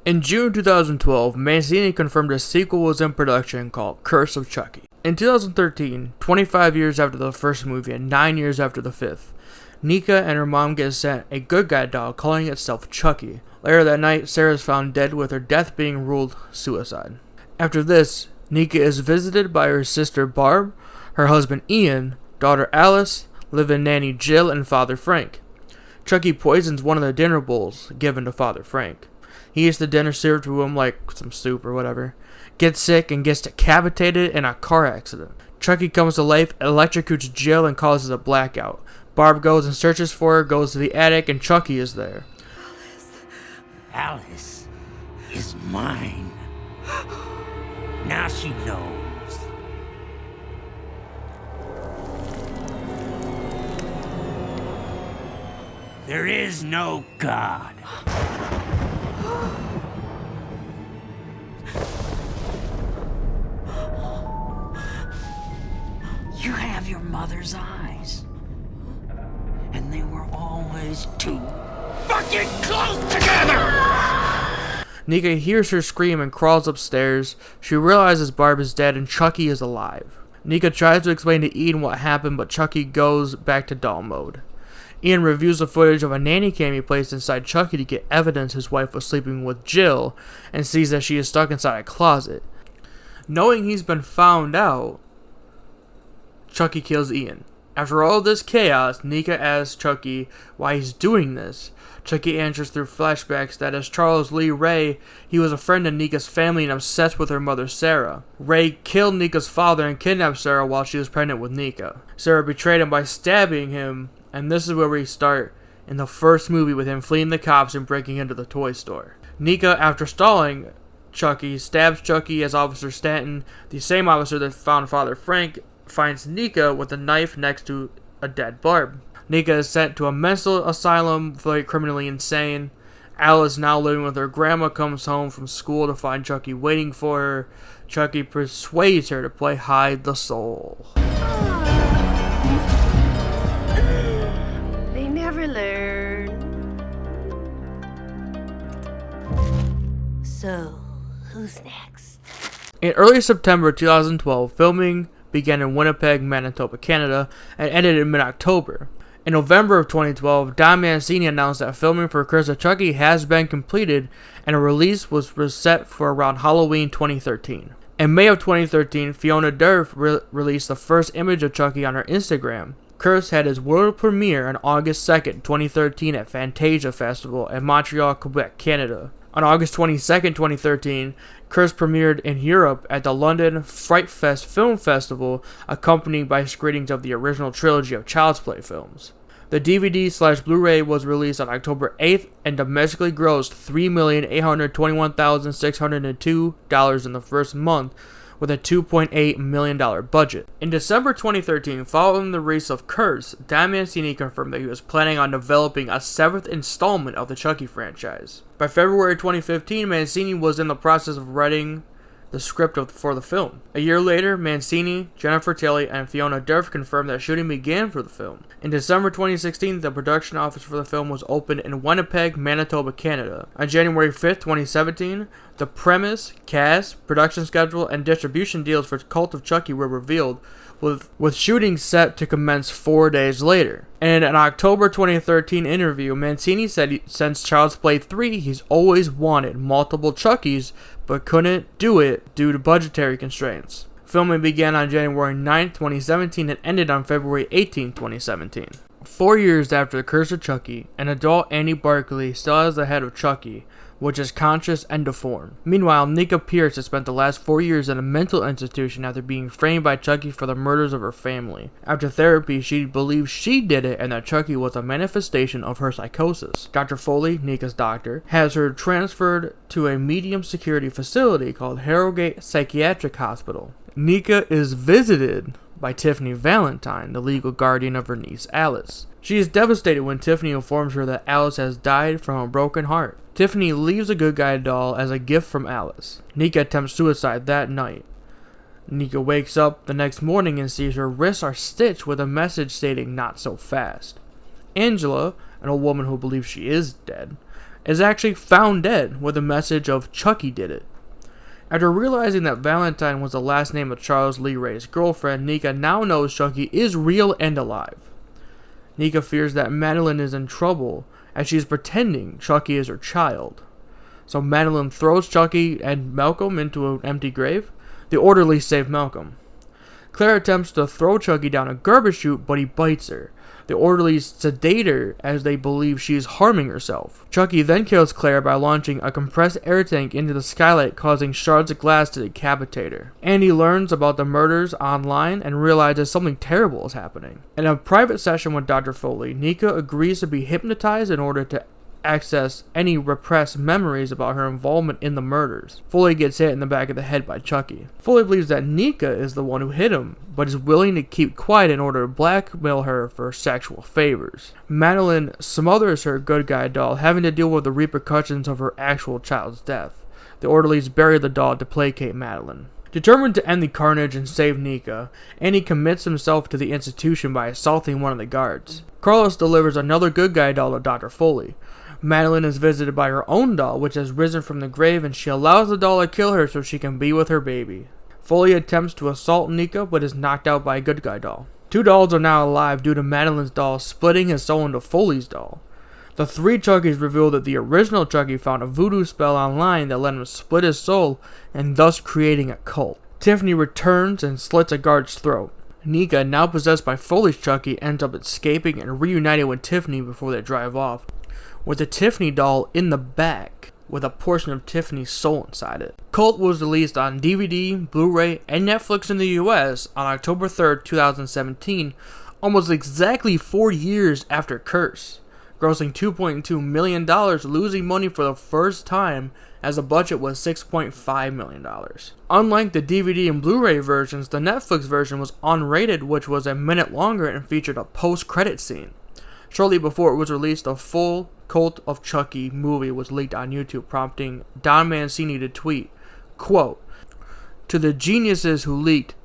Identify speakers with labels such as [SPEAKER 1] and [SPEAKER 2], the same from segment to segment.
[SPEAKER 1] In June 2012, Mancini confirmed a sequel was in production called Curse of Chucky. In 2013, 25 years after the first movie and 9 years after the fifth, Nika and her mom get sent a good guy doll calling itself Chucky. Later that night, Sarah is found dead with her death being ruled suicide. After this, Nika is visited by her sister Barb, her husband Ian, daughter Alice, live-in nanny Jill, and Father Frank. Chucky poisons one of the dinner bowls given to Father Frank. He eats the dinner served to him like some soup or whatever, gets sick, and gets decapitated in a car accident. Chucky comes to life, electrocutes Jill, and causes a blackout. Barb goes and searches for her, goes to the attic, and Chucky is there.
[SPEAKER 2] Alice is mine. Now she knows. There is no God. You have your mother's eyes. And they were always too fucking close together!
[SPEAKER 1] Nika hears her scream and crawls upstairs. She realizes Barb is dead and Chucky is alive. Nika tries to explain to Ian what happened, but Chucky goes back to doll mode. Ian reviews the footage of a nanny cam he placed inside Chucky to get evidence his wife was sleeping with Jill, and sees that she is stuck inside a closet. Knowing he's been found out, Chucky kills Ian. After all this chaos, Nika asks Chucky why he's doing this. Chucky answers through flashbacks that as Charles Lee Ray, he was a friend of Nika's family and obsessed with her mother Sarah. Ray killed Nika's father and kidnapped Sarah while she was pregnant with Nika. Sarah betrayed him by stabbing him, and this is where we start in the first movie with him fleeing the cops and breaking into the toy store. Nika, after stalling Chucky, stabs Chucky as Officer Stanton, the same officer that found Father Frank, finds Nika with a knife next to a dead Barb. Nika is sent to a mental asylum for the criminally insane. Alice, now living with her grandma, comes home from school to find Chucky waiting for her. Chucky persuades her to play hide the soul.
[SPEAKER 3] They never learn. So, who's next?
[SPEAKER 1] In early September 2012, filming began in Winnipeg, Manitoba, Canada, and ended in mid-October. In November of 2012, Don Mancini announced that filming for Curse of Chucky has been completed, and a release was set for around Halloween 2013. In May of 2013, Fiona Durf released the first image of Chucky on her Instagram. Curse had its world premiere on August 2nd, 2013 at Fantasia Festival in Montreal, Quebec, Canada. On August 22nd, 2013, Curse premiered in Europe at the London Fright Fest Film Festival, accompanied by screenings of the original trilogy of Child's Play films. The DVD/Blu-ray was released on October 8th and domestically grossed $3,821,602 in the first month, with a $2.8 million budget. In December 2013, following the release of Curse, Don Mancini confirmed that he was planning on developing a 7th installment of the Chucky franchise. By February 2015, Mancini was in the process of writing the script for the film. A year later, Mancini, Jennifer Tilly, and Fiona Durf confirmed that shooting began for the film. In December 2016, the production office for the film was opened in Winnipeg, Manitoba, Canada. On January 5th, 2017, the premise, cast, production schedule, and distribution deals for Cult of Chucky were revealed, with shooting set to commence 4 days later. In an October 2013 interview, Mancini said since Child's Play 3, he's always wanted multiple Chuckies, but couldn't do it due to budgetary constraints. Filming began on January 9, 2017 and ended on February 18, 2017. 4 years after The Curse of Chucky, an adult Annie Barkley still has the head of Chucky, which is conscious and deformed. Meanwhile, Nika Pierce has spent the last 4 years in a mental institution after being framed by Chucky for the murders of her family. After therapy, she believes she did it and that Chucky was a manifestation of her psychosis. Dr. Foley, Nika's doctor, has her transferred to a medium security facility called Harrogate Psychiatric Hospital. Nika is visited by Tiffany Valentine, the legal guardian of her niece Alice. She is devastated when Tiffany informs her that Alice has died from a broken heart. Tiffany leaves a good guy doll as a gift from Alice. Nika attempts suicide that night. Nika wakes up the next morning and sees her wrists are stitched with a message stating "not so fast." Angela, an old woman who believes she is dead, is actually found dead with a message of Chucky did it. After realizing that Valentine was the last name of Charles Lee Ray's girlfriend, Nika now knows Chucky is real and alive. Nika fears that Madeline is in trouble as she is pretending Chucky is her child. So Madeline throws Chucky and Malcolm into an empty grave. The orderlies save Malcolm. Claire attempts to throw Chucky down a garbage chute, but he bites her. The orderlies sedate her as they believe she is harming herself. Chucky then kills Claire by launching a compressed air tank into the skylight, causing shards of glass to decapitate her. Andy learns about the murders online and realizes something terrible is happening. In a private session with Dr. Foley, Nika agrees to be hypnotized in order to access any repressed memories about her involvement in the murders. Foley gets hit in the back of the head by Chucky. Foley believes that Nika is the one who hit him, but is willing to keep quiet in order to blackmail her for sexual favors. Madeline smothers her good guy doll, having to deal with the repercussions of her actual child's death. The orderlies bury the doll to placate Madeline. Determined to end the carnage and save Nika, Andy commits himself to the institution by assaulting one of the guards. Carlos delivers another good guy doll to Dr. Foley. Madeline is visited by her own doll, which has risen from the grave, and she allows the doll to kill her so she can be with her baby. Foley attempts to assault Nika, but is knocked out by a good guy doll. Two dolls are now alive due to Madeline's doll splitting his soul into Foley's doll. The three Chuckies reveal that the original Chucky found a voodoo spell online that let him split his soul, and thus creating a cult. Tiffany returns and slits a guard's throat. Nika, now possessed by Foley's Chucky, ends up escaping and reuniting with Tiffany before they drive off, with the Tiffany doll in the back, with a portion of Tiffany's soul inside it. Cult was released on DVD, Blu-ray, and Netflix in the US on October 3rd, 2017, almost exactly 4 years after Curse, grossing $2.2 million, losing money for the first time as the budget was $6.5 million. Unlike the DVD and Blu-ray versions, the Netflix version was unrated, which was a minute longer and featured a post-credit scene. Shortly before it was released, a full Cult of Chucky movie was leaked on YouTube, prompting Don Mancini to tweet, quote, "To the geniuses who leaked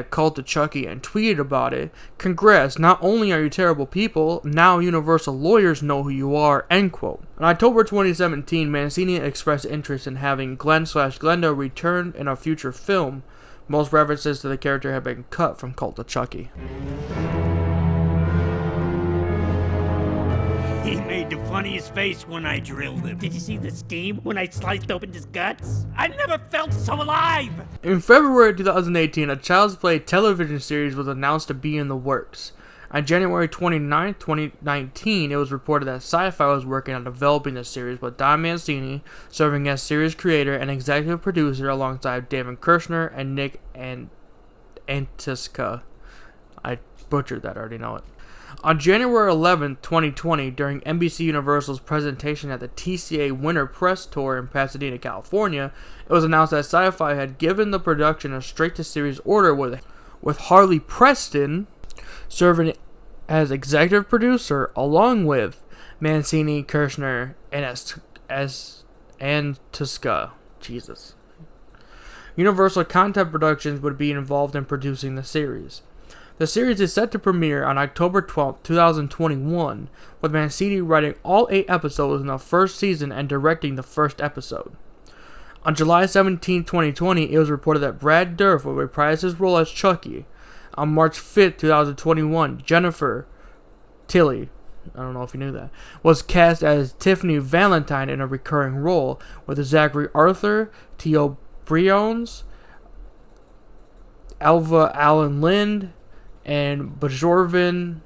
[SPEAKER 1] #Cult of Chucky and tweeted about it, congrats, not only are you terrible people, now Universal lawyers know who you are," end quote. In October 2017, Mancini expressed interest in having Glenn/Glenda return in a future film. Most references to the character have been cut from Cult of Chucky.
[SPEAKER 2] He made the funniest face when I drilled him. Did you see the steam when I sliced open his guts? I never felt so alive!
[SPEAKER 1] In February 2018, a Child's Play television series was announced to be in the works. On January 29, 2019, it was reported that Sci-Fi was working on developing the series, with Don Mancini serving as series creator and executive producer alongside David Kirshner and Nick Antosca. I butchered that, I already know it. On January 11, 2020, during NBC Universal's presentation at the TCA Winter Press Tour in Pasadena, California, it was announced that Sci-Fi had given the production a straight-to-series order with Harley Preston serving as executive producer, along with Mancini, Kirshner, and Antosca. Jesus. Universal Content Productions would be involved in producing the series. The series is set to premiere on October 12, 2021, with Mancini writing all 8 episodes in the first season and directing the first episode. On July 17, 2020, it was reported that Brad Dourif will reprise his role as Chucky. On March 5, 2021, Jennifer Tilly, I don't know if you knew that, was cast as Tiffany Valentine in a recurring role, with Zachary Arthur, Theo Briones, Alva Allen Lind, and Bjorvin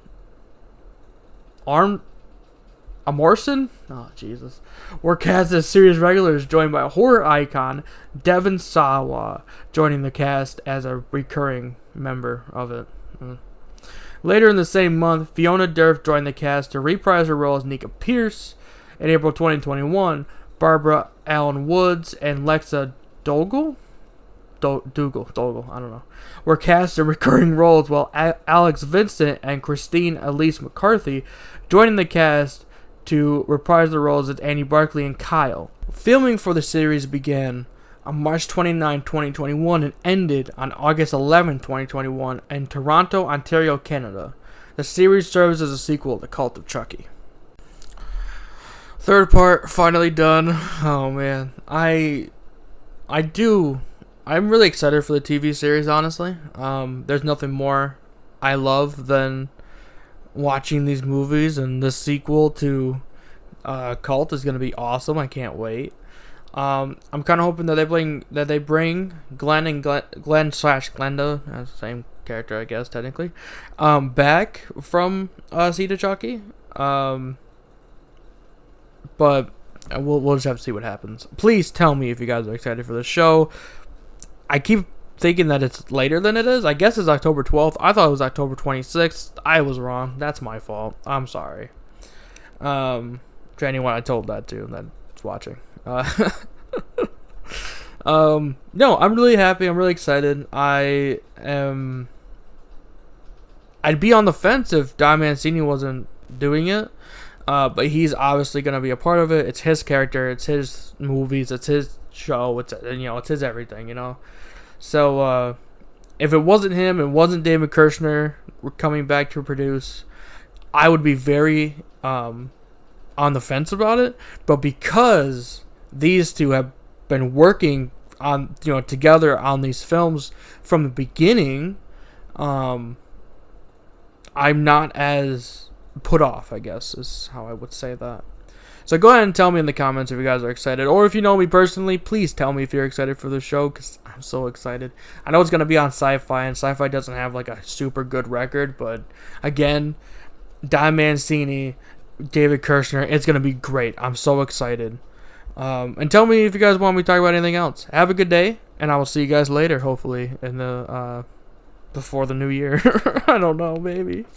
[SPEAKER 1] Amorson, oh Jesus, were cast as series regulars, joined by horror icon Devon Sawa, joining the cast as a recurring member of it. Later in the same month, Fiona Dourif joined the cast to reprise her role as Nika Pierce. In April 2021, Barbara Allen Woods and Lexa Dougal, I don't know, were cast in recurring roles, while Alex Vincent and Christine Elise McCarthy joining the cast to reprise the roles as Annie Barkley and Kyle. Filming for the series began on March 29, 2021 and ended on August 11, 2021 in Toronto, Ontario, Canada. The series serves as a sequel to Cult of Chucky. Third part finally done. Oh man, I'm really excited for the TV series. Honestly, there's nothing more I love than watching these movies, and the sequel to Cult is gonna be awesome. I can't wait. I'm kind of hoping that they bring Glenn and Glenn slash Glenda, same character I guess technically, back from Seed of Chucky. But we'll just have to see what happens. Please tell me if you guys are excited for the show. I keep thinking that it's later than it is. I guess it's October 12th. I thought it was October 26th. I was wrong. That's my fault. I'm sorry. To anyone I told that to that's watching. No, I'm really happy. I'm really excited. I'd be on the fence if Don Mancini wasn't doing it. But he's obviously going to be a part of it. It's his character. It's his movies. It's his show. It's his everything, So, if it wasn't him, it wasn't David Kirshner coming back to produce, I would be very on the fence about it. But because these two have been working on together on these films from the beginning, I'm not as put off, I guess, is how I would say that. So go ahead and tell me in the comments if you guys are excited, or if you know me personally, please tell me if you're excited for the show, because I'm so excited. I know it's going to be on Sci-Fi, and Sci-Fi doesn't have like a super good record, but again, Don Mancini, David Kirshner, it's going to be great. I'm so excited. And tell me if you guys want me to talk about anything else. Have a good day, and I will see you guys later, hopefully, in the before the new year. I don't know, maybe.